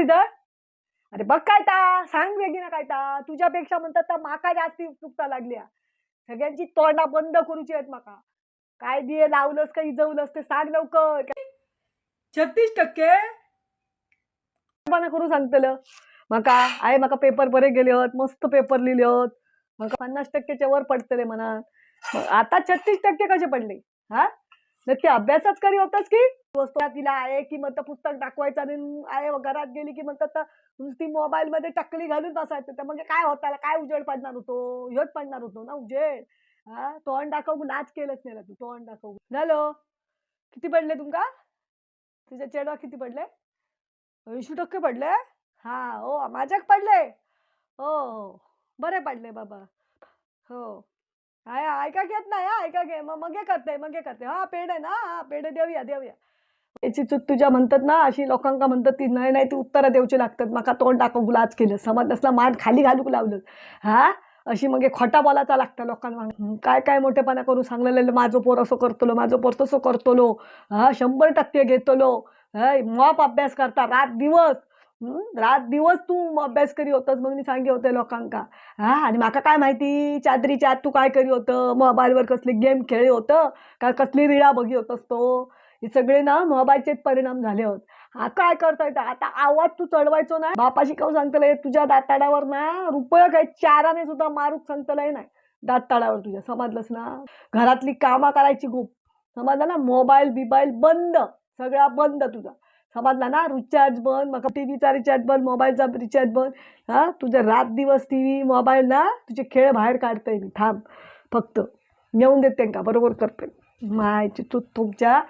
Result? अरे बघ काय ता सांग बेगीन काय ता तुझ्यापेक्षा म्हणतात तर माका जास्ती उत्सुकता लागल्या सगळ्यांची तोंडा बंद करूची आहेत माका काय दिये लावलंस का इजवलंस ते सांग लवकर 36% करू सांगतलं माका आहे माका पेपर बरे गेले होत मस्त पेपर लिहिले होत माका 50%च्या वर पडतले म्हणा आता 36% कसे पडले हा नक्की अभ्यासच करी होतस की वस्तू तिला आहे की म्हणतं पुस्तक दाखवायचं आणि आहे घरात गेली की म्हणतात नुसती मोबाईल मध्ये टकली घालून बसायचं तर म्हणजे काय होताला काय उजेड पडणार होतो ह्योच पडणार होतो ना उजेड हा तोंड दाखव लाज केलंच नाही तू तोंड दाखव झालो किती पडले तुमका तुझ्या चेडवा किती पडले 80% पडले हा हो माझ्याक पडले हो हो बरे पडले बाबा हो हाय ऐका घेत नाही हा ऐका घे मग मगे करते हा पेढे ना हा पेढे देऊया देऊया याची चूक तुझ्या म्हणतात ना अशी लोकांका म्हणतात ती नाही नाही ती उत्तरं देऊची लागतात माका तोंड टाकू गुलाच केलं समज नसला मान खाली घालूक लावलं हा अशी मग खोटा बोलायचा लागतं लोकांना काय काय मोठेपणा करून सांगलेलं माझं पोर असं करतलो माझं पोर तसं करतलो हा 100% घेतलो मॉप अभ्यास करता रात दिवस तू अभ्यास करी होतस मग मी सांगे होते लोकांका हा आणि माका काय माहिती चादरीच्या आत तू काय करी होतं मोबाईलवर कसले गेम खेळी होतं का कसली रिळा बघी होतस तो हे सगळे ना मोबाईलचेच परिणाम झाले होत हा काय करता येतं आता आवाज तू चढवायचो ना बापाशी काऊ सांगतलंय तुझ्या दाताडावर ना रुपये काही चाराने सुद्धा मारूक सांगतलंय नाही दाताडावर तुझ्या समजलंस ना घरातली कामं करायची खूप समजलं ना मोबाईल बिबाईल बंद सगळा बंद तुझा समजला ना रिचार्ज बंद मग टीव्हीचा रिचार्ज बंद मोबाईलचा रिचार्ज बंद हा तुझ्या रात दिवस टीव्ही मोबाईल ना तुझे खेळ बाहेर काढतोय मी थांब फक्त नेऊन देत त्यांना बरोबर करते मायची तू तुमच्या